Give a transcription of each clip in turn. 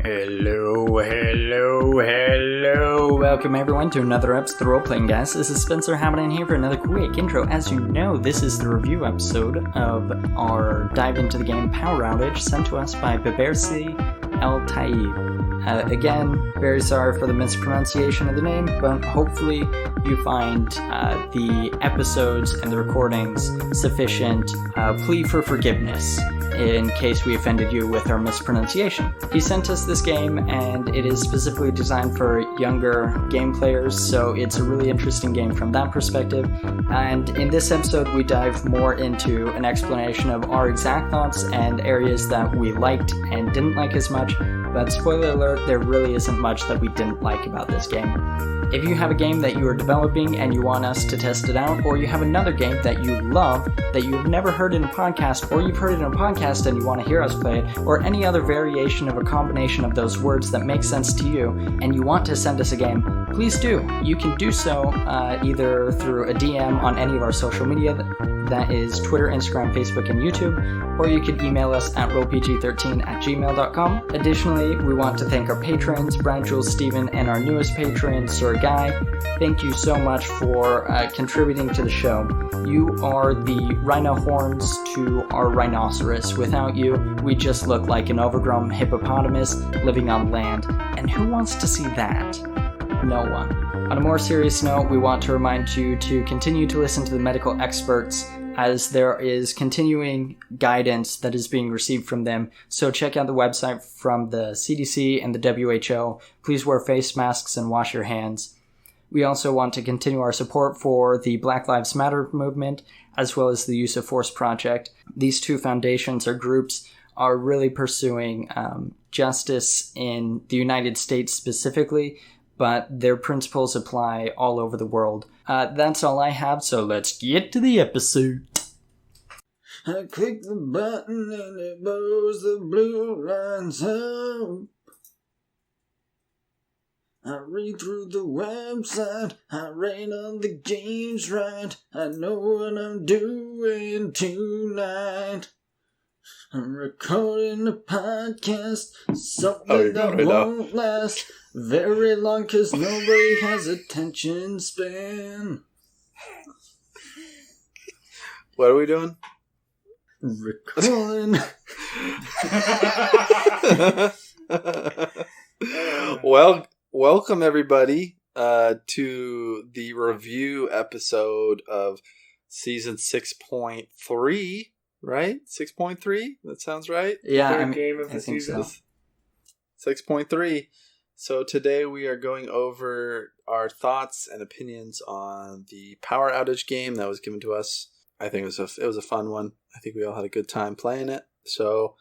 Hello. Welcome everyone to another episode of The Role Playing Guys. This is Spencer happening here for another quick intro. As you know, this is the review episode of our dive into the game Power Outage, sent to us by Bebersi El Taib. Again, very sorry for the mispronunciation of the name, but hopefully you find the episodes and the recordings sufficient plea for forgiveness in case we offended you with our mispronunciation. He sent us this game, and it is specifically designed for younger game players, so it's a really interesting game from that perspective. And in this episode, we dive more into an explanation of our exact thoughts and areas that we liked and didn't like as much. But spoiler alert, there really isn't much that we didn't like about this game. If you have a game that you are developing and you want us to test it out, or you have another game that you love that you've never heard in a podcast, or you've heard it in a podcast and you want to hear us play it, or any other variation of a combination of those words that makes sense to you, and you want to send us a game, please do. You can do so either through a DM on any of our social media, that is Twitter, Instagram, Facebook, and YouTube, or you could email us at rolepg13@gmail.com. Additionally, we want to thank our patrons, Brian, Jules, Steven, and our newest patron, Sir Guy. Thank you so much for contributing to the show. You are the rhino horns to our rhinoceros. Without you, we just look like an overgrown hippopotamus living on land. And who wants to see that? No one. On a more serious note, we want to remind you to continue to listen to the medical experts, as there is continuing guidance that is being received from them. So check out the website from the CDC and the WHO. Please wear face masks and wash your hands. We also want to continue our support for the Black Lives Matter movement, as well as the Use of Force Project. These two foundations or groups are really pursuing justice in the United States specifically, but their principles apply all over the world. That's all I have, so let's get to the episode. I click the button and it blows the blue lines up. I read through the website, I rate on the games right. I know what I'm doing tonight. I'm recording a podcast, something that won't last very long, cause nobody has attention span. What are we doing? Recording. Well, welcome everybody to the review episode of season 6.3, right? 6.3? That sounds right? Yeah, Third game of the season. So. 6.3. So today we are going over our thoughts and opinions on the Power Outage game that was given to us. I think it was a fun one. I think we all had a good time playing it. So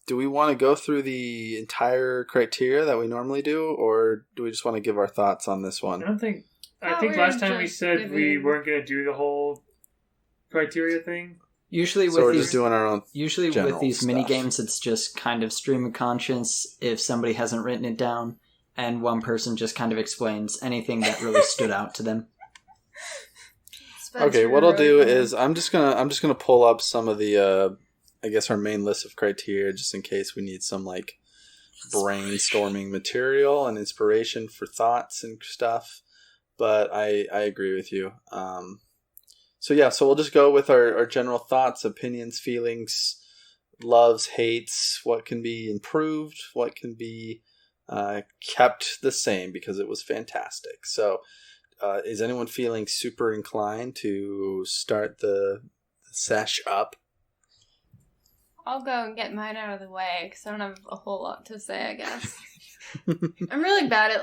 do we want to go through the entire criteria that we normally do, or do we just want to give our thoughts on this one? I think last time we said we weren't going to do the whole criteria thing. Usually So we're just doing our own. Usually general with these stuff. mini games, it's just kind of stream of conscience if somebody hasn't written it down, and one person just kind of explains anything that really stood out to them. Okay, what I'll do is I'm just gonna pull up some of the I guess our main list of criteria, just in case we need some like brainstorming material and inspiration for thoughts and stuff. But I agree with you. So we'll just go with our general thoughts, opinions, feelings, loves, hates, what can be improved, what can be kept the same because it was fantastic. So is anyone feeling super inclined to start the sesh up? I'll go and get mine out of the way because I don't have a whole lot to say, I guess. I'm really bad at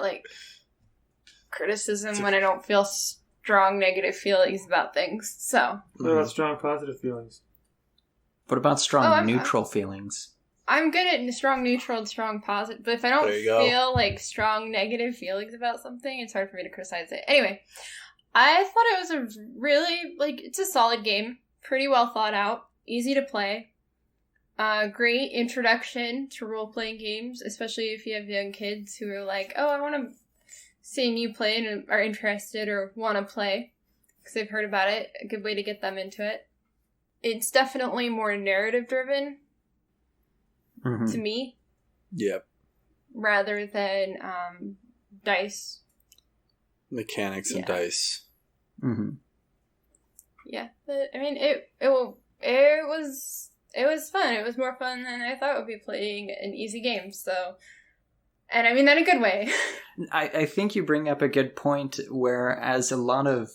criticism when I don't feel strong negative feelings about things, so. What about strong positive feelings? What about strong neutral feelings? I'm good at strong neutral and strong positive, but if I don't feel strong negative feelings about something, it's hard for me to criticize it. Anyway, I thought it was a really, it's a solid game. Pretty well thought out. Easy to play. Great introduction to role-playing games, especially if you have young kids who are like, oh, I want to seeing you play and are interested or want to play because they've heard about it. A good way to get them into it. It's definitely more narrative driven to me. Yep. rather than dice. Mechanics and dice. Mm-hmm. Yeah, but I mean, it was fun. It was more fun than I thought it would be playing an easy game. So, and I mean that in a good way. I think you bring up a good point. Whereas a lot of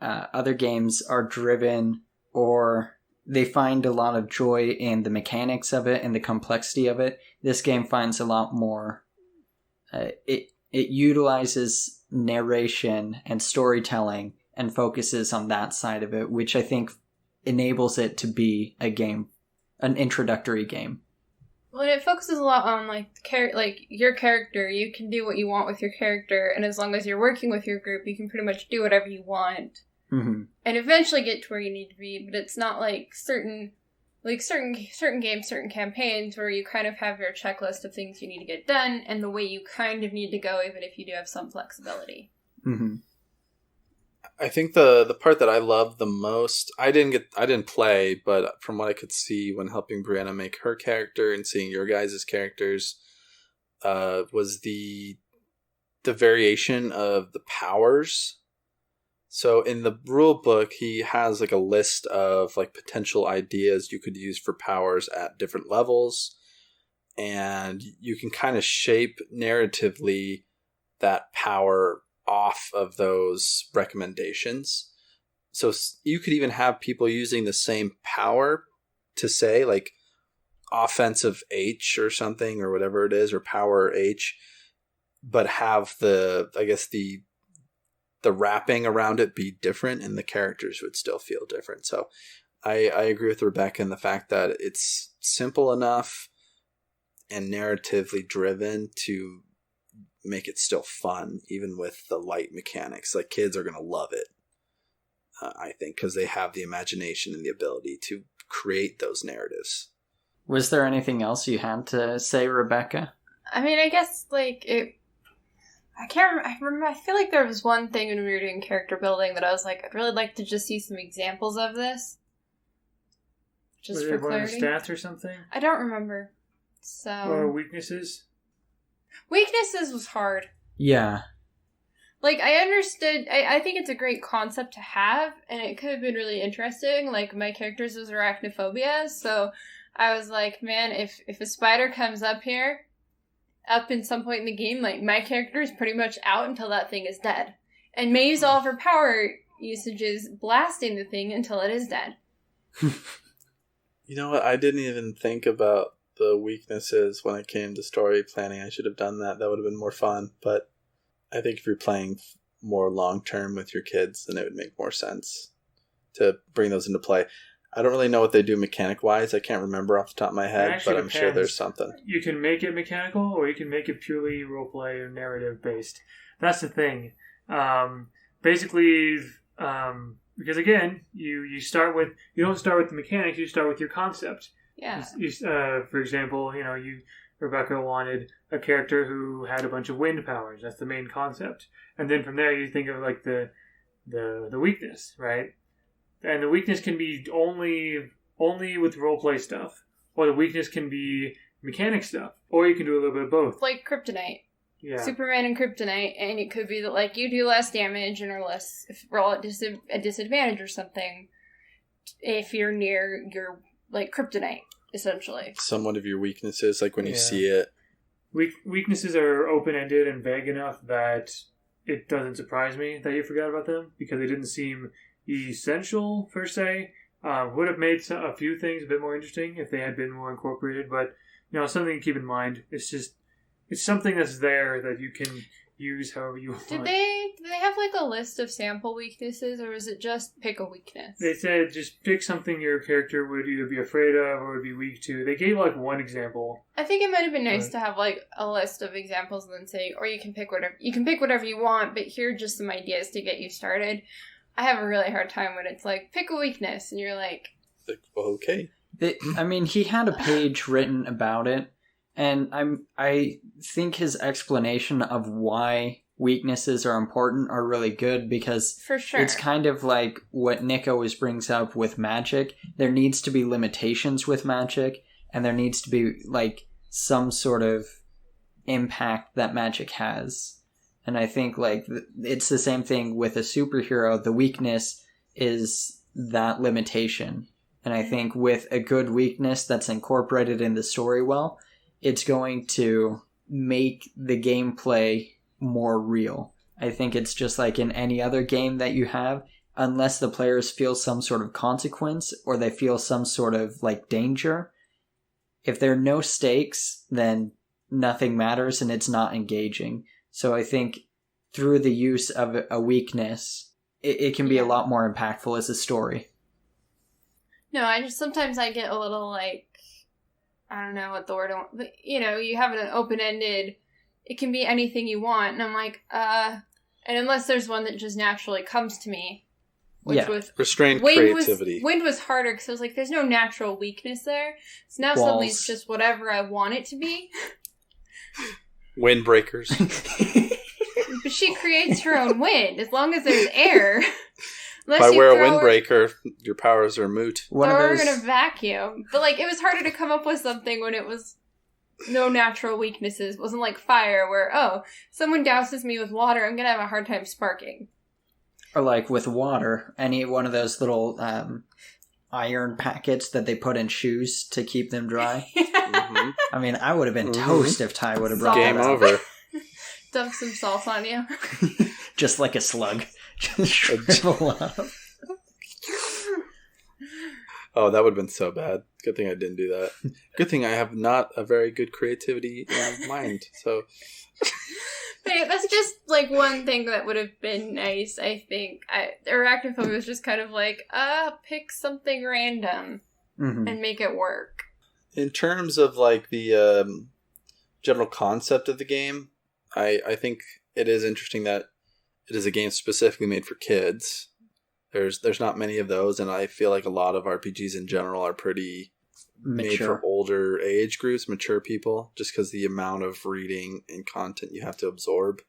other games are driven, or they find a lot of joy in the mechanics of it and the complexity of it, this game finds a lot more. It utilizes narration and storytelling and focuses on that side of it, which I think enables it to be a game, an introductory game. Well, it focuses a lot on like your character. You can do what you want with your character, and as long as you're working with your group, you can pretty much do whatever you want, mm-hmm. and eventually get to where you need to be. But it's not like certain games, certain campaigns where you kind of have your checklist of things you need to get done and the way you kind of need to go, even if you do have some flexibility. Mm-hmm. I think the part that I loved the most, I didn't play, but from what I could see when helping Brianna make her character and seeing your guys' characters, was the variation of the powers. So in the rule book, he has like a list of like potential ideas you could use for powers at different levels, and you can kind of shape narratively that power off of those recommendations. So you could even have people using the same power to say like offensive H or something or whatever it is, or power H, but have the wrapping around it be different and the characters would still feel different. So I agree with Rebecca in the fact that it's simple enough and narratively driven to make it still fun, even with the light mechanics. Like, kids are going to love it, I think, because they have the imagination and the ability to create those narratives. Was there anything else you had to say, Rebecca? I mean, I guess, like, I can't remember. I feel like there was one thing when we were doing character building that I was like, I'd really like to just see some examples of this. Just for clarity. Was it stats or something? I don't remember. So. Or weaknesses? Weaknesses was hard. Yeah. Like, I understood. I think it's a great concept to have, and it could have been really interesting. Like, my character's was arachnophobia, so I was like, man, if a spider comes up in some point in the game, like, my character is pretty much out until that thing is dead. And may use all of her power usages blasting the thing until it is dead. You know what? I didn't even think about the weaknesses when it came to story planning. I should have done that. That would have been more fun. But I think if you're playing more long-term with your kids, then it would make more sense to bring those into play. I don't really know what they do mechanic-wise. I can't remember off the top of my head, but I'm sure there's something. You can make it mechanical, or you can make it purely roleplay or narrative-based. That's the thing. Basically, because again, you don't start with the mechanics, you start with your concept. Yeah. For example, Rebecca wanted a character who had a bunch of wind powers. That's the main concept. And then from there, you think of like the weakness, right? And the weakness can be only with roleplay stuff, or the weakness can be mechanic stuff, or you can do a little bit of both. Like kryptonite. Yeah. Superman and kryptonite, and it could be that like you do less damage and are less roll at a disadvantage or something if you're near your like kryptonite, essentially. Somewhat of your weaknesses, like when you see it. Weaknesses are open-ended and vague enough that it doesn't surprise me that you forgot about them, because they didn't seem essential per se. Would have made a few things a bit more interesting if they had been more incorporated, but something to keep in mind. It's something that's there that you can use however you want. Did they have like a list of sample weaknesses, or was it just pick a weakness? They said just pick something your character would either be afraid of or would be weak to. They gave like one example. I think it might have been nice to have like a list of examples and then say, or you can pick whatever you want, but here are just some ideas to get you started. I have a really hard time when it's like, pick a weakness, and you're like, well, okay. He had a page written about it, and I think his explanation of why weaknesses are important are really good, because for sure. It's kind of like what Nick always brings up with magic. There needs to be limitations with magic, and there needs to be like some sort of impact that magic has. And I think like it's the same thing with a superhero. The weakness is that limitation. And I think with a good weakness that's incorporated in the story well, it's going to make the gameplay more real. I think it's just like in any other game that you have, unless the players feel some sort of consequence or they feel some sort of like danger, if there are no stakes, then nothing matters and it's not engaging. So I think through the use of a weakness, it can be a lot more impactful as a story. No, sometimes I get a little like, I don't know what the word, but you know, you have an open-ended, it can be anything you want, and I'm like, and unless there's one that just naturally comes to me, which was restrained creativity. Wind was harder because I was like, there's no natural weakness there. So now suddenly it's just whatever I want it to be. Windbreakers. But she creates her own wind as long as there's air. If I wear a windbreaker, your powers are moot. Throw her in a vacuum. But like, it was harder to come up with something when it was no natural weaknesses. It wasn't like fire where, oh, someone douses me with water, I'm gonna have a hard time sparking. Or like with water, any one of those little iron packets that they put in shoes to keep them dry. Mm-hmm. I mean, I would have been toast if Ty would have brought Game that up. over. Dump some salt on you. Just like a slug. Just shrivel up. Oh, that would have been so bad. Good thing I didn't do that. Good thing I have not a very good creativity mind. So Hey, that's just like one thing that would have been nice, I think. Arachnophobia was just kind of like, pick something random and make it work. In terms of like the general concept of the game, I think it is interesting that it is a game specifically made for kids. There's not many of those, and I feel like a lot of RPGs in general are pretty made for older age groups, mature people, just because the amount of reading and content you have to absorb.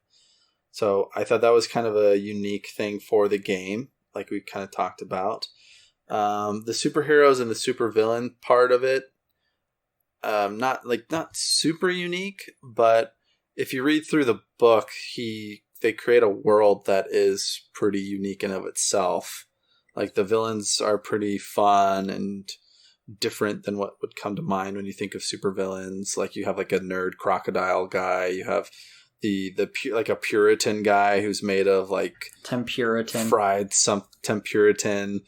So I thought that was kind of a unique thing for the game, like we kind of talked about. The superheroes and the supervillain part of it, not super unique, but if you read through the book, they create a world that is pretty unique in of itself. Like the villains are pretty fun and different than what would come to mind when you think of supervillains. Like you have like a nerd crocodile guy. You have like a Puritan guy who's made of like Tempuritan. Fried some Tempuritan.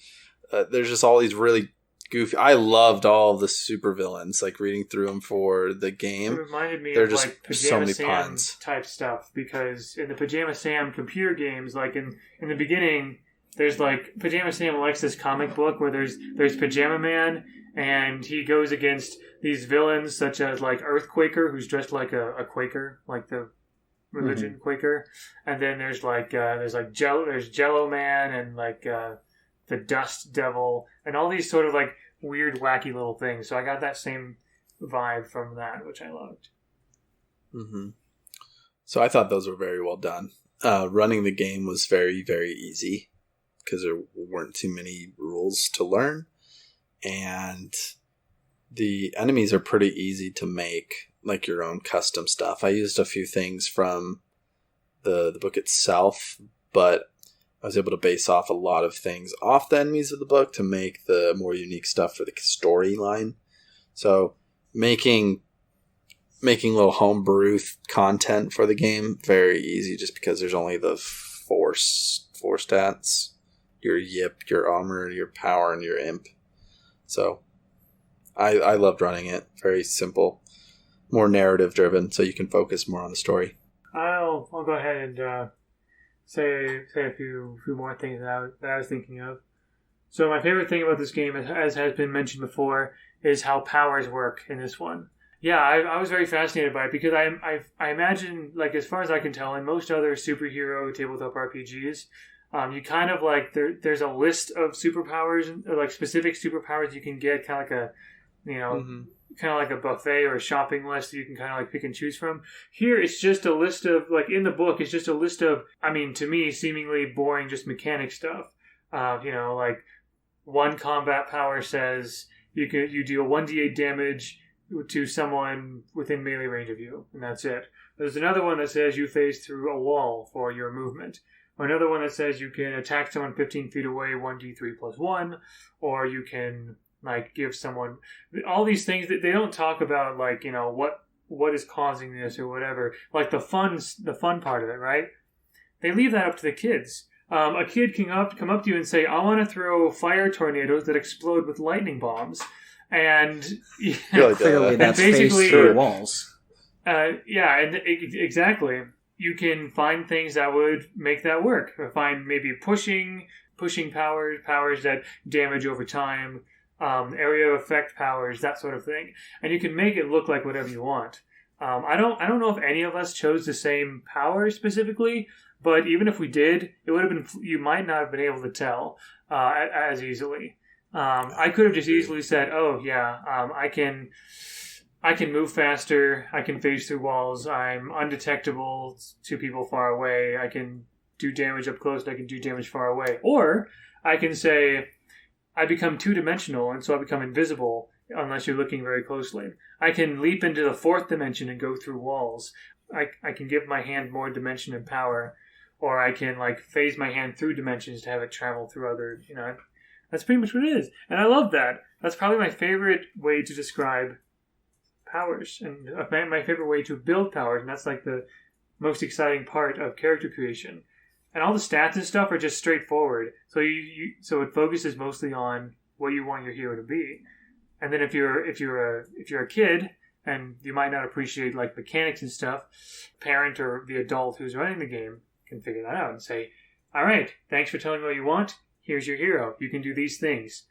There's just all these really goofy. I loved all of the supervillains. Like reading through them for the game. It reminded me They're of just like Pajama so many Sam puns type stuff, because in the Pajama Sam computer games, like in the beginning, there's like Pajama Sam likes this comic book where there's Pajama Man, and he goes against these villains such as like Earthquaker, who's dressed like a Quaker, like the religion Quaker, and then there's Jello Man and like the Dust Devil, and all these sort of like weird, wacky little things. So I got that same vibe from that, which I loved. Mm-hmm. So I thought those were very well done. Running the game was very, very easy because there weren't too many rules to learn. And the enemies are pretty easy to make, like your own custom stuff. I used a few things from the book itself, but I was able to base off a lot of things off the enemies of the book to make the more unique stuff for the storyline. So making little homebrew content for the game, very easy just because there's only the four stats. Your Yip, your Armor, your Power, and your Imp. So I loved running it. Very simple. More narrative driven, so you can focus more on the story. I'll go ahead and say a few more things that I was thinking of. So my favorite thing about this game, as has been mentioned before, is how powers work in this one. Yeah, I was very fascinated by it because I imagine, like, as far as I can tell, in most other superhero tabletop RPGs, you kind of like there's a list of superpowers, or like specific superpowers you can get, kind of like kind of like a buffet or a shopping list that you can kind of like pick and choose from. Here, it's just a list of, like in the book, it's just a list of, I mean, to me, seemingly boring, just mechanic stuff. Like one combat power says you deal 1d8 damage to someone within melee range of you, and that's it. There's another one that says you phase through a wall for your movement. Or another one that says you can attack someone 15 feet away, 1d3 plus 1, or you can like give someone all these things that they don't talk about, like, you know, what is causing this or whatever, like the fun part of it, right? They leave that up to the kids. A kid can come up to you and say, I want to throw fire tornadoes that explode with lightning bombs. And clearly that's basically through walls. Exactly. You can find things that would make that work. Or find maybe pushing powers that damage over time, area of effect powers, that sort of thing. And you can make it look like whatever you want. I don't know if any of us chose the same power specifically, but even if we did, it would have been, you might not have been able to tell as easily. I could have just easily said, "Oh yeah, I can move faster. I can phase through walls. I'm undetectable to people far away. I can do damage up close. And I can do damage far away." Or I can say, "I become two-dimensional, and so I become invisible unless you're looking very closely. I can leap into the fourth dimension and go through walls. I can give my hand more dimension and power." Or I can like phase my hand through dimensions to have it travel through other, you know. That's pretty much what it is. And I love that. That's probably my favorite way to describe powers. And my favorite way to build powers. And that's like the most exciting part of character creation. And all the stats and stuff are just straightforward. So so it focuses mostly on what you want your hero to be. And then if you're a kid and you might not appreciate like mechanics and stuff, parent or the adult who's running the game can figure that out and say, all right, thanks for telling me what you want. Here's your hero. You can do these things.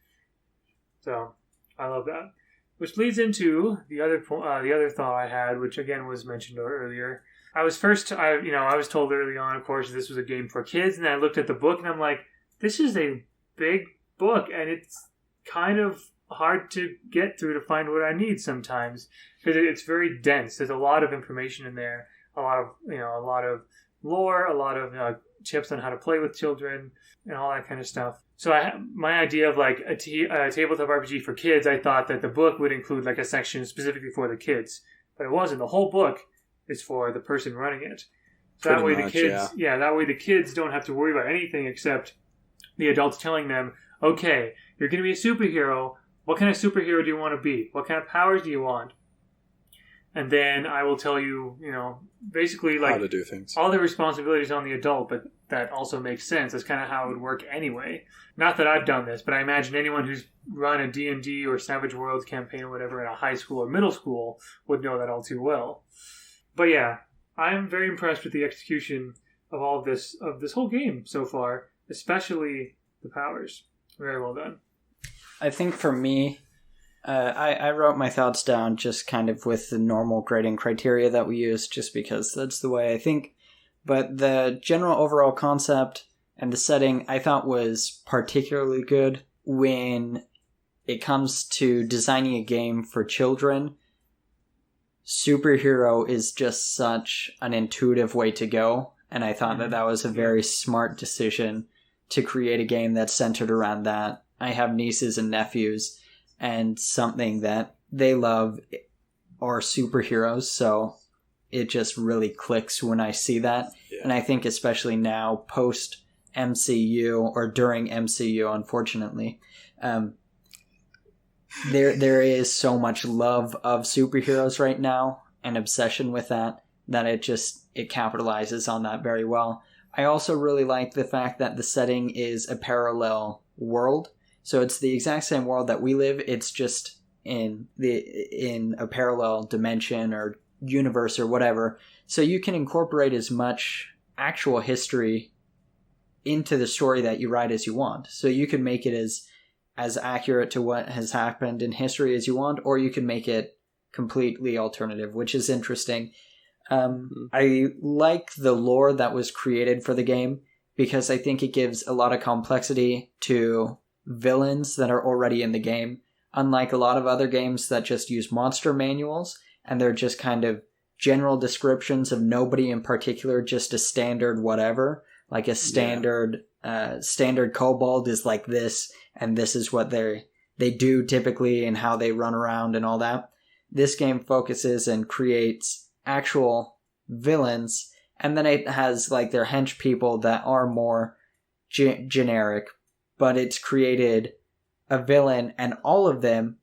So I love that. Which leads into the other thought I had, which again was mentioned earlier. I was told early on, of course, this was a game for kids, and I looked at the book and I'm like, this is a big book, and it's kind of hard to get through to find what I need sometimes because it's very dense. There's a lot of information in there, a lot of lore, a lot of tips on how to play with children and all that kind of stuff. So my idea of like a tabletop RPG for kids, I thought that the book would include like a section specifically for the kids, but it wasn't. The whole book is for the person running it. So that way the kids don't have to worry about anything except the adults telling them, okay, you're going to be a superhero. What kind of superhero do you want to be? What kind of powers do you want? And then I will tell you, basically like how to do things. All the responsibilities on the adult, but that also makes sense. That's kind of how it would work anyway. Not that I've done this, but I imagine anyone who's run a D&D or Savage Worlds campaign or whatever in a high school or middle school would know that all too well. But yeah, I'm very impressed with the execution of all of this whole game so far, especially the powers. Very well done. I think for me, I wrote my thoughts down just kind of with the normal grading criteria that we use, just because that's the way I think. But the general overall concept and the setting I thought was particularly good when it comes to designing a game for children. Superhero is just such an intuitive way to go, and I thought that was a very smart decision to create a game that's centered around that. I have nieces and nephews, and something that they love are superheroes, so it just really clicks when I see that. Yeah. And I think especially now, post-MCU, or during MCU, unfortunately, there is so much love of superheroes right now, and obsession with that it capitalizes on that very well. I also really like the fact that the setting is a parallel world. So it's the exact same world that we live. It's just in a parallel dimension or universe or whatever. So you can incorporate as much actual history into the story that you write as you want. So you can make it as accurate to what has happened in history as you want, or you can make it completely alternative, which is interesting. I like the lore that was created for the game because I think it gives a lot of complexity to villains that are already in the game, unlike a lot of other games that just use monster manuals and they're just kind of general descriptions of nobody in particular, just a standard whatever, like a standard kobold is like this, and this is what they do typically and how they run around and all that. this game focuses and creates actual villains, and then it has like their hench people that are more generic, but it's created a villain, and all of them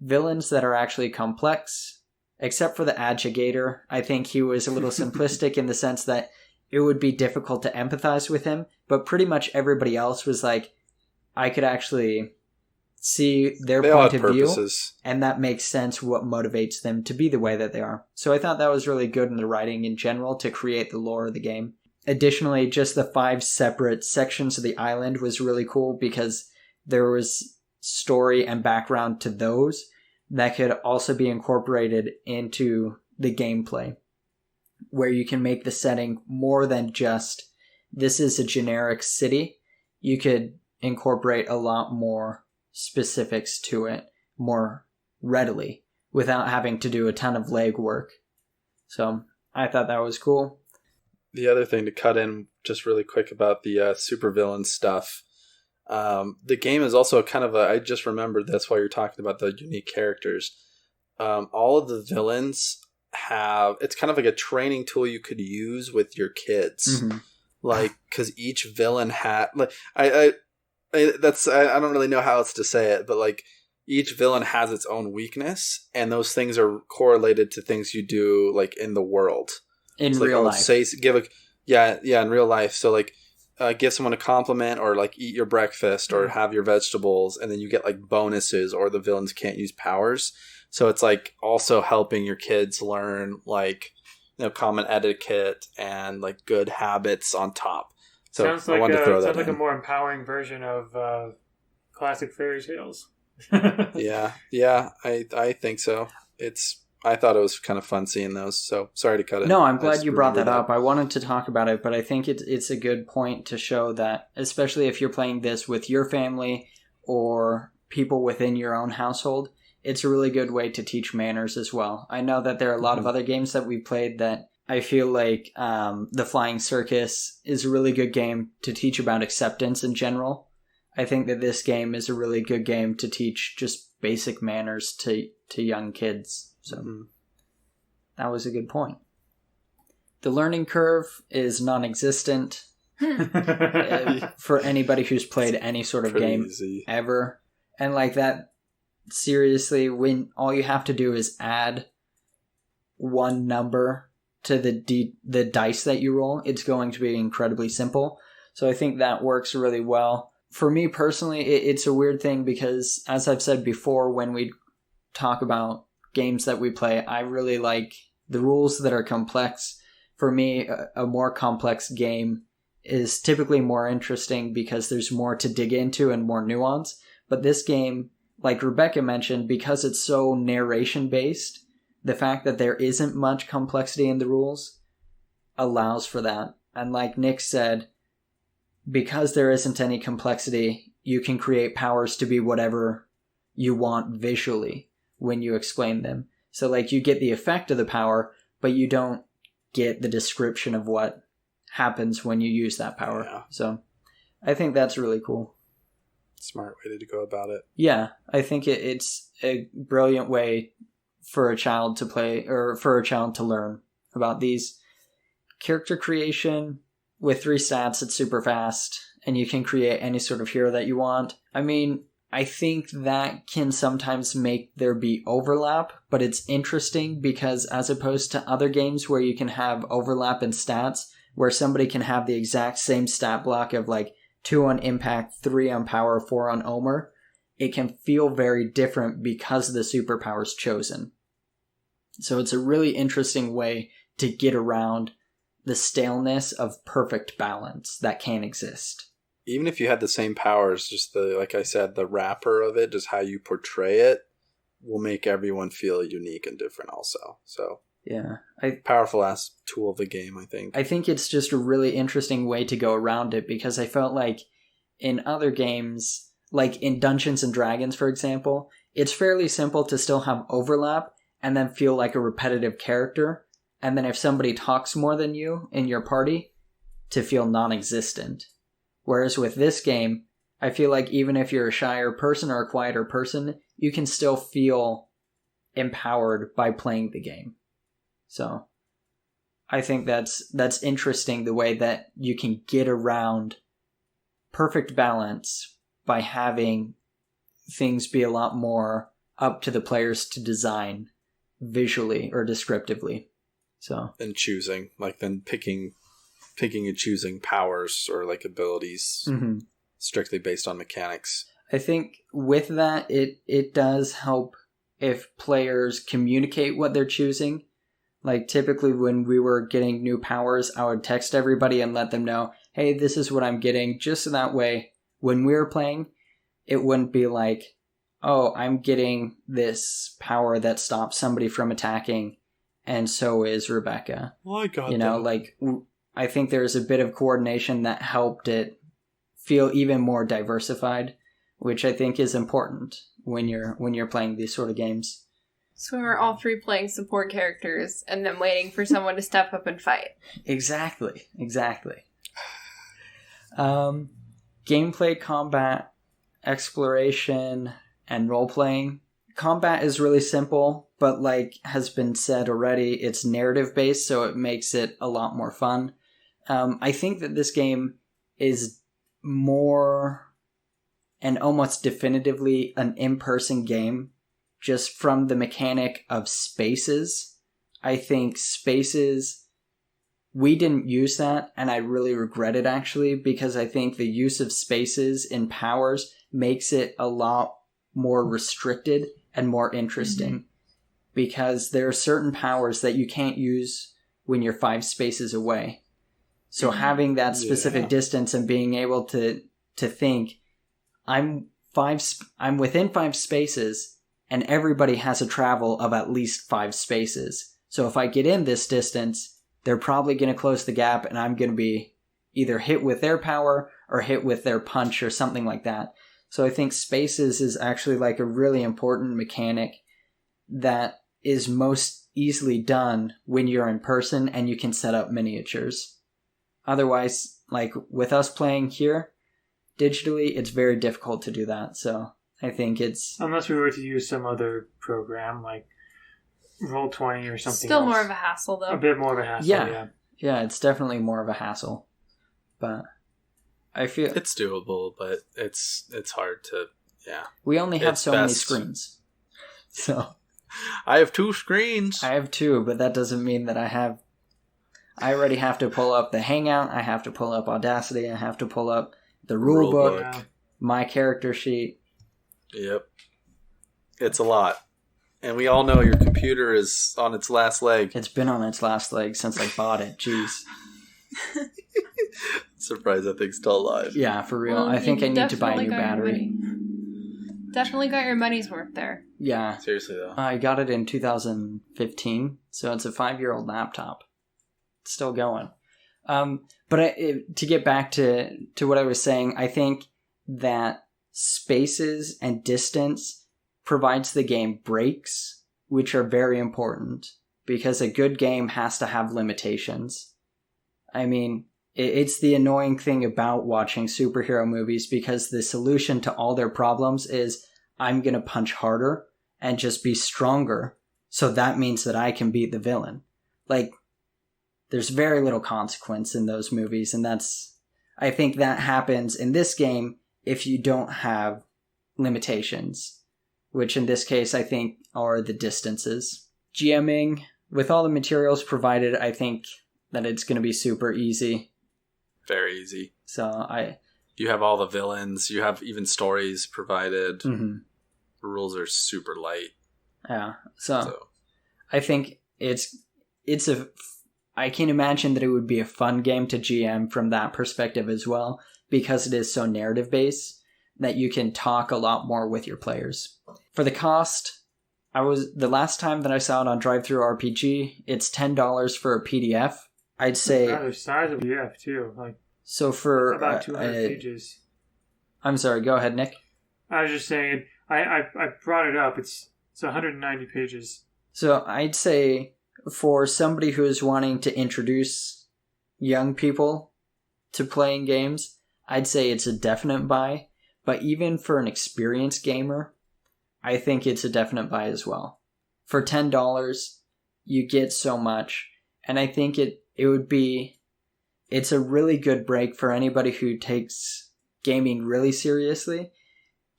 villains that are actually complex, except for the Adjugator. I think he was a little simplistic in the sense that it would be difficult to empathize with him, but pretty much everybody else was like, I could actually see their point of view, and that makes sense what motivates them to be the way that they are. So I thought that was really good in the writing in general to create the lore of the game. Additionally, just the 5 separate sections of the island was really cool because there was story and background to those that could also be incorporated into the gameplay, where you can make the setting more than just, this is a generic city. You could incorporate a lot more specifics to it more readily without having to do a ton of legwork. So I thought that was cool. The other thing to cut in just really quick about the supervillain stuff, the game is also kind of I just remembered this while you're talking about the unique characters. All of the villains have, it's kind of like a training tool you could use with your kids. Mm-hmm. Like, because each villain had, like, I don't really know how else to say it, but like each villain has its own weakness, and those things are correlated to things you do like in the world. In real life. In real life. So like give someone a compliment, or like eat your breakfast, or have your vegetables, and then you get like bonuses, or the villains can't use powers. So it's like also helping your kids learn like, common etiquette and like good habits on top. So sounds like, a more empowering version of classic fairy tales. Yeah, I think so. I thought it was kind of fun seeing those, so sorry to cut it. No, I'm glad you brought that up. I wanted to talk about it, but I think it's a good point to show that, especially if you're playing this with your family or people within your own household, it's a really good way to teach manners as well. I know that there are a lot of other games that we played that I feel like The Flying Circus is a really good game to teach about acceptance in general. I think that this game is a really good game to teach just basic manners to young kids. So that was a good point. The learning curve is non-existent for anybody who's played any sort of game ever. And like that, seriously, when all you have to do is add one number to the dice that you roll, it's going to be incredibly simple. So I think that works really well. For me personally, it's a weird thing because, as I've said before, when we talk about games that we play, I really like the rules that are complex. For me, a more complex game is typically more interesting because there's more to dig into and more nuance. But this game, like Rebecca mentioned, because it's so narration-based, the fact that there isn't much complexity in the rules allows for that. And like Nick said, because there isn't any complexity, you can create powers to be whatever you want visually when you explain them. So like you get the effect of the power, but you don't get the description of what happens when you use that power. Yeah. So I think that's really cool. Smart way to go about it. Yeah, I think it's a brilliant way for a child to play, or for a child to learn about these. Character creation with 3 stats, it's super fast, and you can create any sort of hero that you want. I mean, I think that can sometimes make there be overlap, but it's interesting because as opposed to other games where you can have overlap in stats, where somebody can have the exact same stat block of like 2 on impact, 3 on power, 4 on omer, it can feel very different because of the superpowers chosen. So it's a really interesting way to get around the staleness of perfect balance that can exist. Even if you had the same powers, just like I said, the wrapper of it, just how you portray it, will make everyone feel unique and different also. So yeah, powerful ass tool of the game, I think. I think it's just a really interesting way to go around it because I felt like in other games, like in Dungeons and Dragons, for example, it's fairly simple to still have overlap and then feel like a repetitive character. And then if somebody talks more than you in your party, to feel non-existent. Whereas with this game, I feel like even if you're a shyer person or a quieter person, you can still feel empowered by playing the game. So I think that's interesting, the way that you can get around perfect balance by having things be a lot more up to the players to design visually or descriptively. So and choosing, like then picking and choosing powers or like abilities strictly based on mechanics. I think with that, it does help if players communicate what they're choosing. Like typically when we were getting new powers, I would text everybody and let them know, hey, this is what I'm getting. Just so that way, when we were playing, it wouldn't be like, oh, I'm getting this power that stops somebody from attacking, and so is Rebecca. Well, I got like I think there's a bit of coordination that helped it feel even more diversified, which I think is important when you're playing these sort of games. So we're all three playing support characters and then waiting for someone to step up and fight. Exactly. Gameplay, combat, exploration, and role-playing. Combat is really simple, but like has been said already, it's narrative-based, so it makes it a lot more fun. I think that this game is more and almost definitively an in-person game, just from the mechanic of spaces. I think spaces, we didn't use that, and I really regret it actually, because I think the use of spaces in powers makes it a lot more restricted and more interesting, because there are certain powers that you can't use when you're 5 spaces away. So having that specific distance and being able to think, I'm within 5 spaces, and everybody has a travel of at least 5 spaces. So if I get in this distance, they're probably going to close the gap, and I'm going to be either hit with their power or hit with their punch or something like that. So I think spaces is actually like a really important mechanic that is most easily done when you're in person and you can set up miniatures. Otherwise, like with us playing here digitally, it's very difficult to do that. So I think it's... Unless we were to use some other program like Roll20 or something Still else. more of a hassle, though. A bit more of a hassle, yeah. Yeah, it's definitely more of a hassle. But I feel... It's doable, but it's hard to... Yeah. We only have so many screens. So... I have 2 screens. I have 2, but that doesn't mean that I already have to pull up the Hangout, I have to pull up Audacity, I have to pull up the rulebook, my character sheet. Yep. It's a lot. And we all know your computer is on its last leg. It's been on its last leg since I bought it. Jeez. Surprised that thing's still alive. Yeah, for real. Well, I think I need to buy a new battery. Definitely got your money's worth there. Yeah. Seriously, though. I got it in 2015, so it's a 5-year-old laptop. It's still going. But to get back to what I was saying, I think that spaces and distance provides the game breaks, which are very important, because a good game has to have limitations. I mean, it's the annoying thing about watching superhero movies, because the solution to all their problems is I'm going to punch harder and just be stronger, so that means that I can beat the villain. Like, there's very little consequence in those movies, and I think that happens in this game if you don't have limitations, which in this case I think are the distances. GMing, with all the materials provided, I think that it's going to be super easy. Very easy. So you have all the villains, you have even stories provided. Mm-hmm. The rules are super light. Yeah. So I think I can imagine that it would be a fun game to GM from that perspective as well, because it is so narrative based that you can talk a lot more with your players. For the cost, the last time that I saw it on Drive-Thru RPG, it's $10 for a PDF. I'd say the size of PDF too. So for about 200 pages. I'm sorry. Go ahead, Nick. I was just saying. I brought it up. It's 190 pages. So I'd say for somebody who is wanting to introduce young people to playing games, I'd say it's a definite buy. But even for an experienced gamer, I think it's a definite buy as well. For $10, you get so much. And I think it's a really good break for anybody who takes gaming really seriously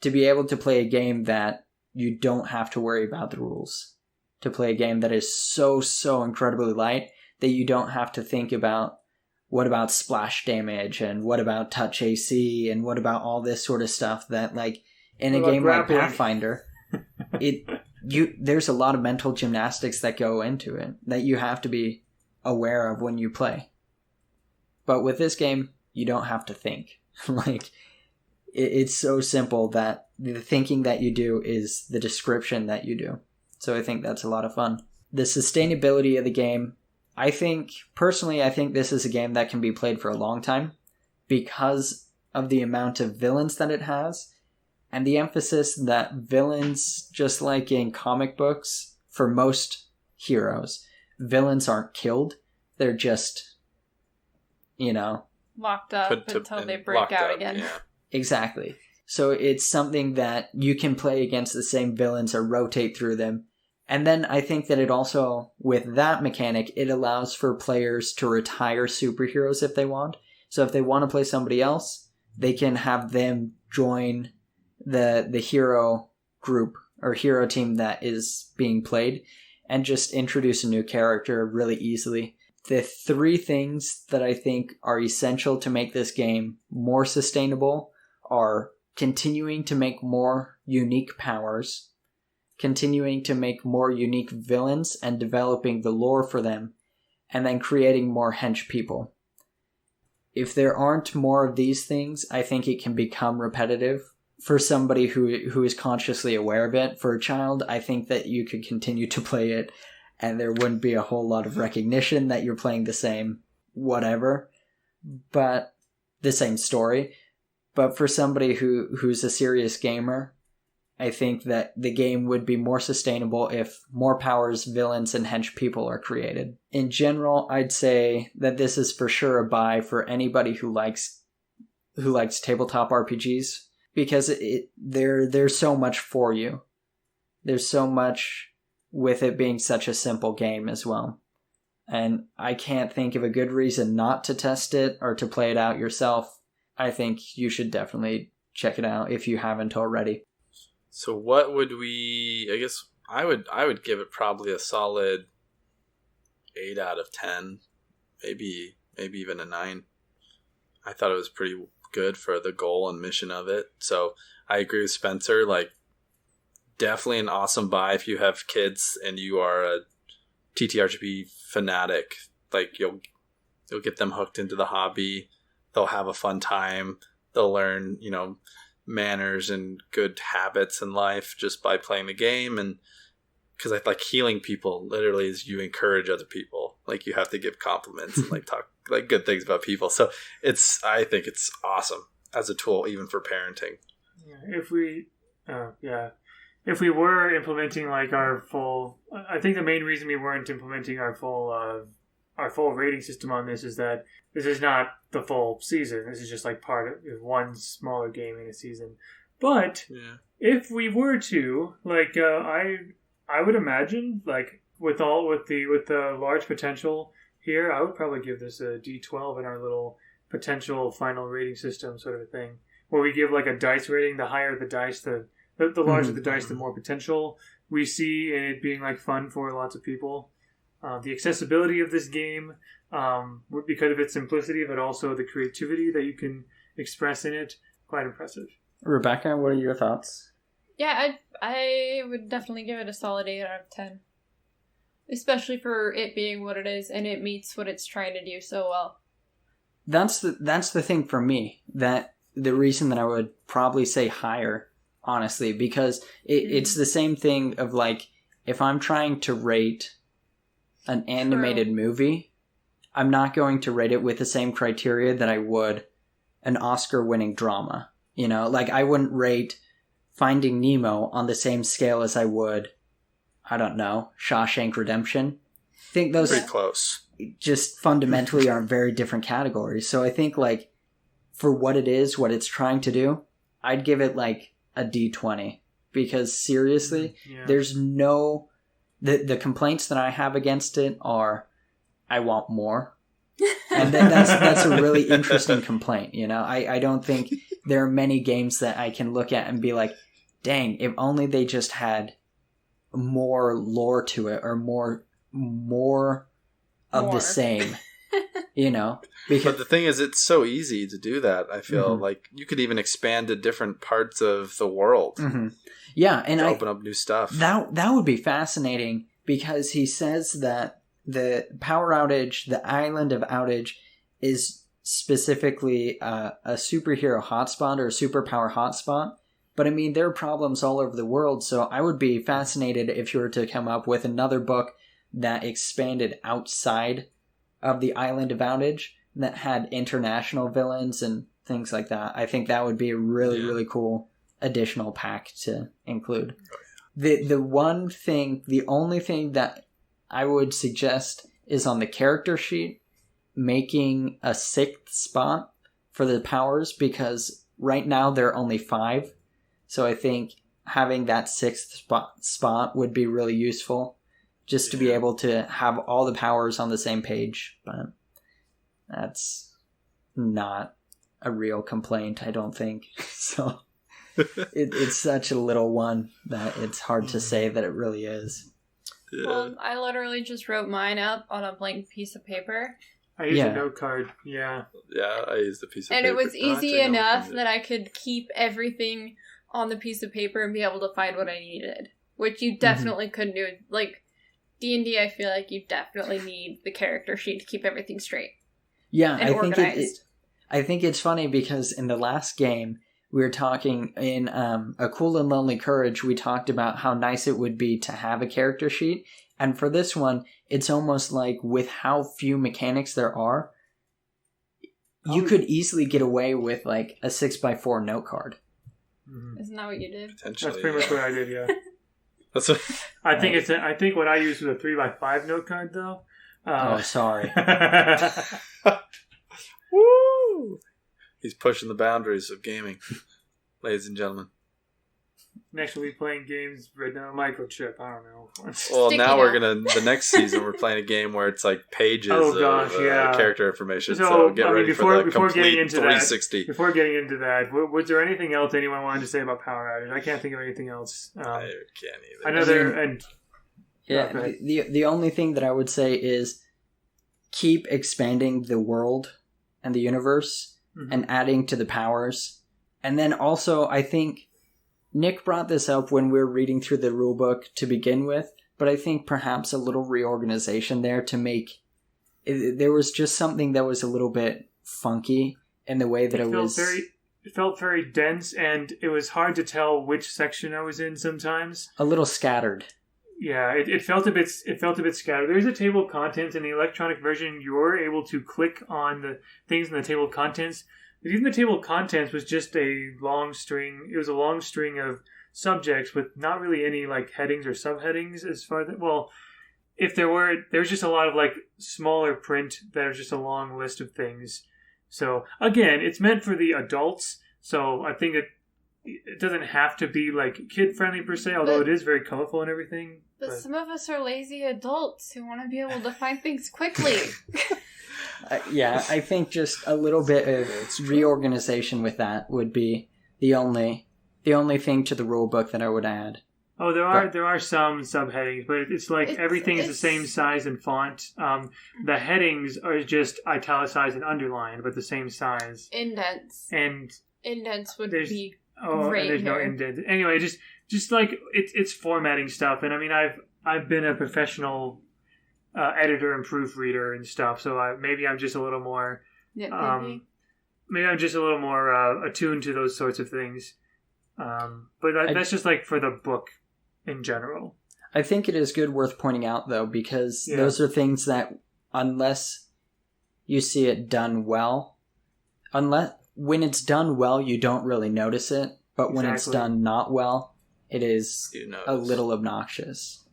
to be able to play a game that you don't have to worry about the rules. To play a game that is so incredibly light that you don't have to think about what about splash damage and what about touch AC and what about all this sort of stuff that, like, in a game like Pathfinder, there's a lot of mental gymnastics that go into it that you have to be aware of when you play. But with this game, you don't have to think. Like, it's so simple that the thinking that you do is the description that you do. So I think that's a lot of fun. The sustainability of the game, I think this is a game that can be played for a long time because of the amount of villains that it has and the emphasis that villains, just like in comic books, for most heroes, villains aren't killed. They're just, locked up until they break out again. Yeah. Exactly. So it's something that you can play against the same villains or rotate through them. And then I think that it also, with that mechanic, it allows for players to retire superheroes if they want. So if they want to play somebody else, they can have them join the hero group or hero team that is being played and just introduce a new character really easily. The 3 things that I think are essential to make this game more sustainable are continuing to make more unique powers, continuing to make more unique villains and developing the lore for them, and then creating more hench people. If there aren't more of these things, I think it can become repetitive. For somebody who is consciously aware of it, for a child, I think that you could continue to play it and there wouldn't be a whole lot of recognition that you're playing the same whatever, but the same story. But for somebody who's a serious gamer, I think that the game would be more sustainable if more powers, villains, and hench people are created. In general, I'd say that this is for sure a buy for anybody who likes tabletop RPGs, because there's so much for you. There's so much with it being such a simple game as well. And I can't think of a good reason not to test it or to play it out yourself. I think you should definitely check it out if you haven't already. So what would I guess I would give it probably a solid 8 out of 10, maybe even a 9. I thought it was pretty good for the goal and mission of it. So I agree with Spencer, like, definitely an awesome buy if you have kids and you are a TTRPG fanatic. Like, you'll get them hooked into the hobby. They'll have a fun time. They'll learn, manners and good habits in life just by playing the game. And because I like healing people literally is you encourage other people. Like, you have to give compliments and like talk like good things about people. So I think it's awesome as a tool, even for parenting. If we were implementing like our full, I think the main reason we weren't implementing our full rating system on this is that this is not the full season. This is just like part of one smaller game in a season. But if we were to, like, I would imagine, like, with the large potential here, I would probably give this a D12 in our little potential final rating system sort of a thing, where we give like a dice rating. The higher the dice, the larger the dice, the more potential we see in it being like fun for lots of people. The accessibility of this game, because of its simplicity, but also the creativity that you can express in it, quite impressive. Rebecca, what are your thoughts? Yeah, I would definitely give it a solid 8 out of 10. Especially for it being what it is, and it meets what it's trying to do so well. That's the thing for me, that the reason that I would probably say higher, honestly, because it's the same thing of like, if I'm trying to rate an animated movie, I'm not going to rate it with the same criteria that I would an Oscar-winning drama. Like, I wouldn't rate Finding Nemo on the same scale as I would, I don't know, Shawshank Redemption. I think those pretty close. Just fundamentally are very different categories. So I think, like, for what it is, what it's trying to do, I'd give it like a D20, because seriously, there's no the complaints that I have against it are, I want more. And that's a really interesting complaint, you know? I don't think there are many games that I can look at and be like, dang, if only they just had more lore to it, or more of the same, you know? But the thing is, it's so easy to do that. I feel like you could even expand to different parts of the world. Yeah, and open up new stuff. That would be fascinating, because he says that the Power Outage, the island of Outage, is specifically a superhero hotspot or a superpower hotspot. But I mean, there are problems all over the world, so I would be fascinated if you were to come up with another book that expanded outside of the island of Outage, that had international villains and things like that. I think that would be a really, really cool additional pack to include. The only thing that I would suggest is on the character sheet, making a 6th spot for the powers, because right now there are only 5. So I think having that 6th spot would be really useful, just to be able to have all the powers on the same page. But that's not a real complaint, I don't think. So it's such a little one that it's hard to say that it really is. Well, I literally just wrote mine up on a blank piece of paper. I used a note card, Yeah, I used a piece of paper. And it was easy enough enough that I could keep everything on the piece of paper and be able to find what I needed. Which you definitely couldn't do. Like, D&D, I feel like you definitely need the character sheet to keep everything straight. Yeah, and organized. I think it's funny, because in the last game, we were talking in A Cool and Lonely Courage, we talked about how nice it would be to have a character sheet. And for this one, it's almost like, with how few mechanics there are, you could easily get away with like a 6x4 note card. Isn't that what you did? That's pretty much what I did, yeah. That's what I think what I used was a 3x5 note card, though. Oh, sorry. Woo! He's pushing the boundaries of gaming, ladies and gentlemen. Next we'll be playing games written on a microchip. I don't know. Well, now the next season we're playing a game where it's like pages of character information. So get ready for the complete 360. Before getting into that, was there anything else anyone wanted to say about Power Outage? I can't think of anything else. I can't either. I know the only thing that I would say is keep expanding the world and the universe and adding to the powers. And then also, I think Nick brought this up when we were reading through the rulebook to begin with, but I think perhaps a little reorganization there to make... there was just something that was a little bit funky in the way that it was... It felt very dense, and it was hard to tell which section I was in sometimes. A little scattered. Yeah, it felt a bit scattered. There's a table of contents in the electronic version. You're able to click on the things in the table of contents. But even the table of contents was just a long string. It was a long string of subjects with not really any like headings or subheadings as far as if there was just a lot of like smaller print that was just a long list of things. So again, it's meant for the adults. So I think it doesn't have to be like kid friendly per se, although it is very colorful and everything. But some of us are lazy adults who want to be able to find things quickly. I think just a little bit of reorganization with that would be the only thing to the rule book that I would add. Oh, there are some subheadings, but it's like everything is the same size and font. The headings are just italicized and underlined, but the same size. Indents. And indents would be and there's no indent. Anyway, just like it's formatting stuff, and I mean I've been a professional editor and proofreader and stuff, so maybe I'm just a little more attuned to those sorts of things. But that's just like for the book in general. I think it is worth pointing out though, because those are things that unless you see it done well, when it's done well, you don't really notice it. But when it's done not well, it is a little obnoxious.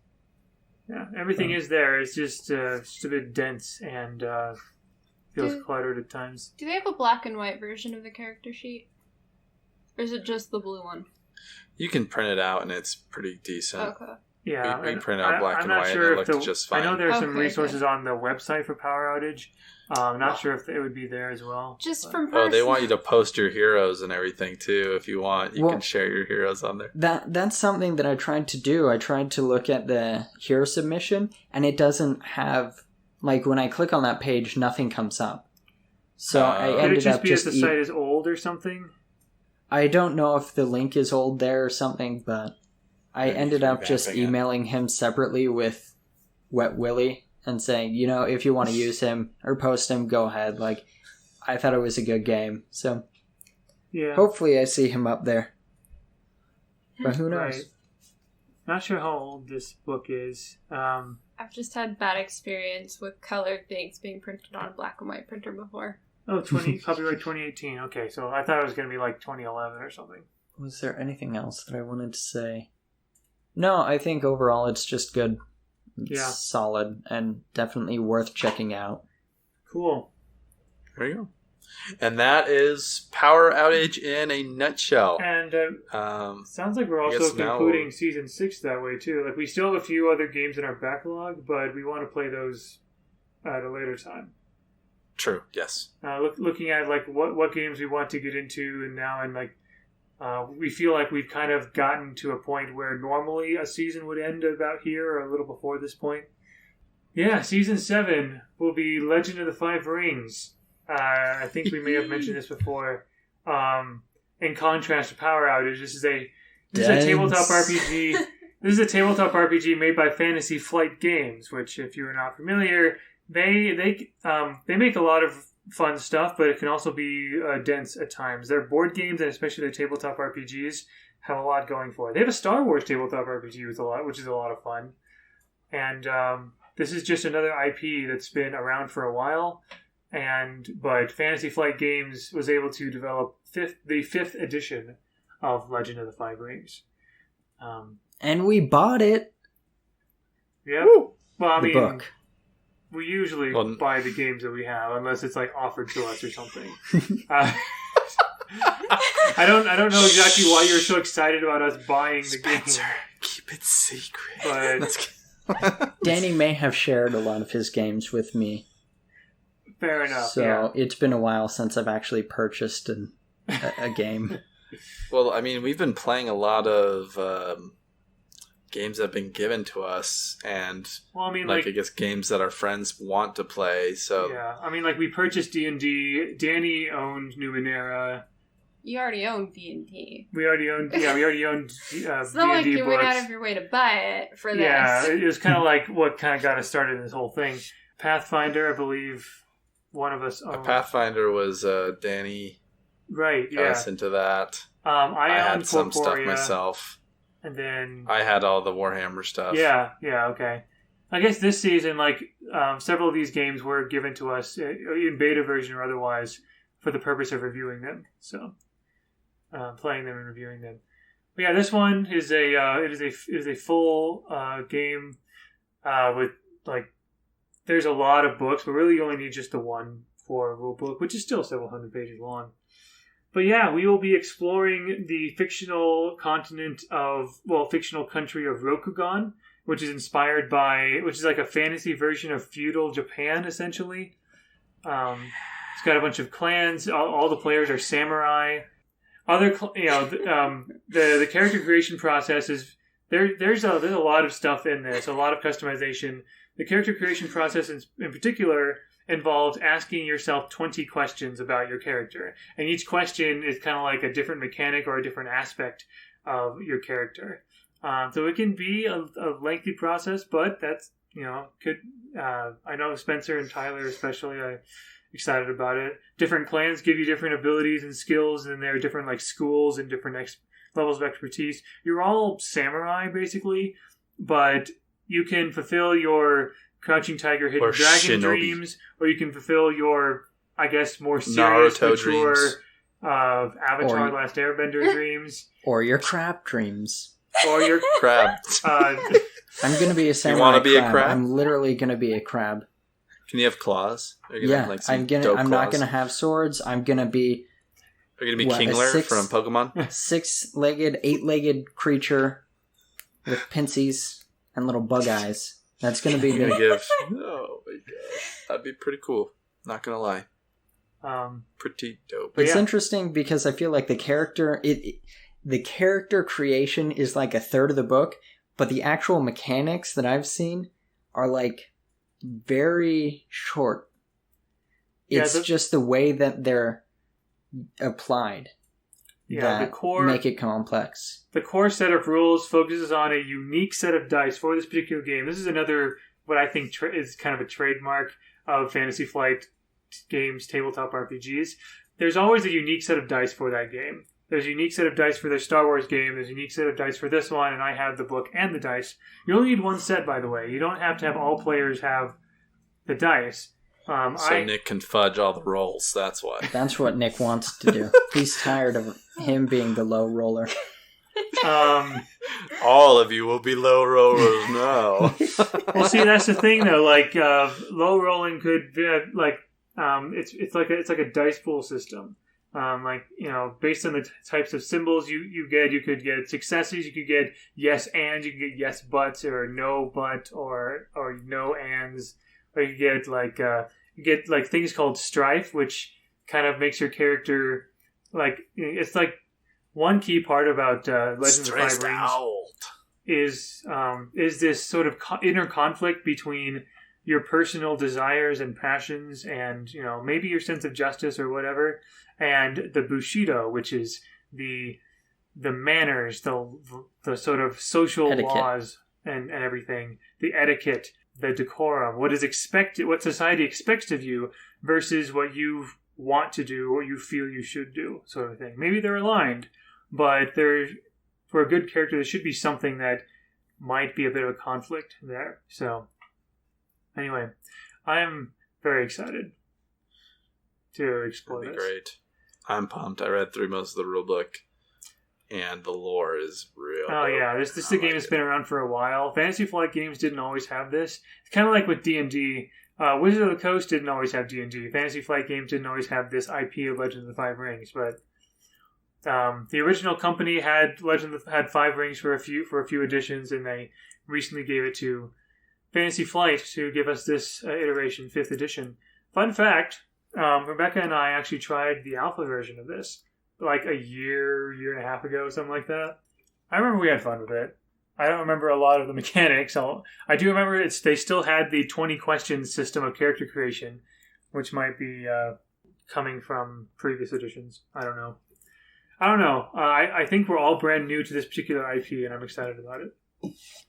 Yeah, everything is there. It's just a bit dense and feels cluttered at times. Do they have a black and white version of the character sheet? Or is it just the blue one? You can print it out and it's pretty decent. Okay. Yeah, we print out black and white. Sure, and it looked just fine. I know there's some resources on the website for Power Outage. I'm not sure if it would be there as well. Just from they want you to post your heroes and everything too. If you want, you can share your heroes on there. That's something that I tried to do. I tried to look at the hero submission, and it doesn't have, like, when I click on that page, nothing comes up. So I ended up just... Could it just be that the site is old or something? I don't know if the link is old there or something, but I ended up just emailing him separately with Wet Willy and saying, if you want to use him or post him, go ahead. Like, I thought it was a good game. So hopefully I see him up there. But who knows? Right. Not sure how old this book is. I've just had bad experience with colored things being printed on a black and white printer before. Oh, copyright 2018. Okay, so I thought it was going to be like 2011 or something. Was there anything else that I wanted to say? No, I think overall it's just good. It's solid and definitely worth checking out. Cool. There you go. And that is Power Outage in a nutshell. And sounds like we're also concluding Season 6 that way, too. Like, we still have a few other games in our backlog, but we want to play those at a later time. True, yes. Looking at, like, what games we want to get into now, and, like, we feel like we've kind of gotten to a point where normally a season would end about here or a little before this point. Yeah, Season 7 will be Legend of the Five Rings. I think we may have mentioned this before. In contrast to Power Outage, this is a tabletop RPG. This is a tabletop RPG made by Fantasy Flight Games, which, if you are not familiar, they make a lot of fun stuff, but it can also be dense at times. Their board games, and especially their tabletop RPGs, have a lot going for it. They have a Star Wars tabletop RPG which is a lot of fun. And this is just another IP that's been around for a while. But Fantasy Flight Games was able to develop the 5th edition of Legend of the Five Rings. And we bought it. Yeah. Well, I mean, book. We usually buy the games that we have, unless it's like offered to us or something. I don't know exactly why you're so excited about us buying the game. Keep it secret. But Danny may have shared a lot of his games with me. Fair enough. So it's been a while since I've actually purchased a game. Well, I mean, we've been playing a lot of games that have been given to us, and I guess games that our friends want to play. So yeah, I mean, like, we purchased D&D. Danny owned Numenera. You already owned D&D. We already owned D&D It's not like you went out of your way to buy it for this. Yeah, it was kind of like what kind of got us started in this whole thing. Pathfinder, I believe one of us owned. Pathfinder was Danny. Right, yeah. Got us into that. I had some stuff myself. And then I had all the Warhammer stuff. Yeah, okay. I guess this season, several of these games were given to us in beta version or otherwise for the purpose of reviewing them. So, playing them and reviewing them. But yeah, this one is a full game with there's a lot of books, but really you only need just the one core rule book, which is still several hundred pages long. But yeah, we will be exploring the fictional country of Rokugan, which is like a fantasy version of feudal Japan, essentially. It's got a bunch of clans. All the players are samurai. The character creation process is there's a lot of stuff in this, a lot of customization. The character creation process in particular involves asking yourself 20 questions about your character. And each question is kind of like a different mechanic or a different aspect of your character. So it can be a lengthy process, but that's, I know Spencer and Tyler especially are excited about it. Different clans give you different abilities and skills, and there are different schools and different levels of expertise. You're all samurai, basically, but you can fulfill your Crouching Tiger, Hidden Dragon dreams, or you can fulfill your, I guess, more serious, Naruto mature dreams. Avatar Last Airbender dreams. Or your crab dreams. Or your crab. I'm going to be a samurai. You want to be a crab? I'm literally going to be a crab. Can you have claws? Yeah, I'm not going to have swords. I'm going to be... Are you going to be Kingler from Pokemon? 6-legged, 8-legged creature with pincies. and little bug eyes. That's going to be You're gonna give. Oh my god, that'd be pretty cool. Not gonna lie. Pretty dope. It's interesting because I feel like the character creation is like a third of the book, but the actual mechanics that I've seen are like very short. It's just the way that they're applied that make it complex. The core set of rules focuses on a unique set of dice for this particular game. This is another, what I think is kind of a trademark of Fantasy Flight games, tabletop RPGs. There's always a unique set of dice for that game. There's a unique set of dice for their Star Wars game. There's a unique set of dice for this one, and I have the book and the dice. You only need one set, by the way. You don't have to have all players have the dice. Nick can fudge all the rolls, that's why. That's what Nick wants to do. He's tired of him being the low roller. All of you will be low rollers now. Well, see, that's the thing, though. Like, low rolling could be, it's like a dice pool system. Based on the types of symbols you get, you could get successes, you could get yes and, you could get yes buts, or no but, or no ands, or you get things called strife, which kind of makes your character it's like one key part about Legends of Five Rings is this sort of inner conflict between your personal desires and passions, and maybe your sense of justice or whatever, and the Bushido, which is the manners, the sort of social etiquette. Laws and everything, the etiquette, the decorum, what is expected, what society expects of you versus what you want to do or you feel you should do, sort of thing. Maybe they're aligned, but for a good character, there should be something that might be a bit of a conflict there. So, anyway, I am very excited to explore this. Great. I'm pumped. I read through most of the rule book, and the lore is real. Oh yeah, this is a game that's been around for a while. Fantasy Flight games didn't always have this. It's kind of like with D&D. Wizards of the Coast didn't always have D&D. Fantasy Flight games didn't always have this IP of Legends of the Five Rings, but the original company had Five Rings for a few editions, and they recently gave it to Fantasy Flight to give us this iteration, 5th edition. Fun fact. Rebecca and I actually tried the alpha version of this like a year and a half ago, something like that. I remember we had fun with it. I don't remember a lot of the mechanics. I do remember they still had the 20 questions system of character creation, which might be coming from previous editions. I don't know. I think we're all brand new to this particular IP, and I'm excited about it.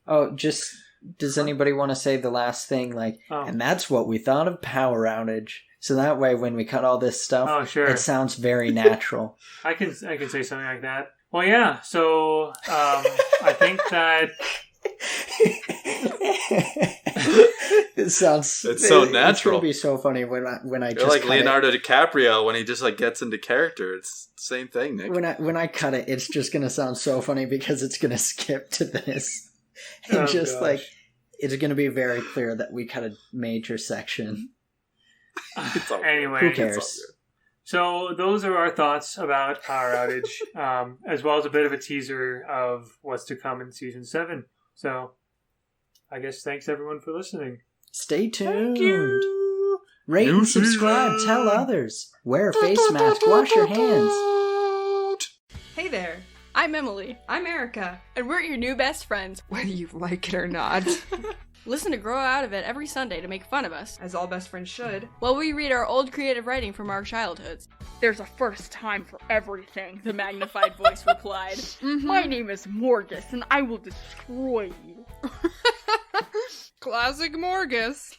Oh, does anybody want to say the last thing? And that's what we thought of Power Outage. So that way, when we cut all this stuff, it sounds very natural. I can say something like that. Well, yeah. So I think that it's so natural. It's gonna be so funny when I You're just like Leonardo DiCaprio when he just gets into character. It's the same thing, Nick. When I cut it, it's just gonna sound so funny because it's gonna skip to this, and it's gonna be very clear that we cut a major section. Anyway, who cares? So those are our thoughts about Power Outage, as well as a bit of a teaser of what's to come in Season 7. So I guess thanks everyone for listening. Stay tuned. Thank you. Rate and subscribe. Tell others. Wear a face mask. Wash your hands. Hey there. I'm Emily. I'm Erica. And we're your new best friends, whether you like it or not. Listen to Grow Out of It every Sunday to make fun of us, as all best friends should, while we read our old creative writing from our childhoods. There's a first time for everything, the magnified voice replied. Mm-hmm. My name is Morgus, and I will destroy you. Classic Morgus.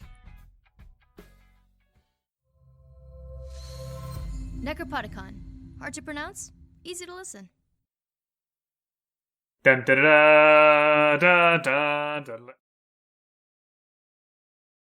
Necropodicon. Hard to pronounce, easy to listen. Dun, da, da, da, da, da, da.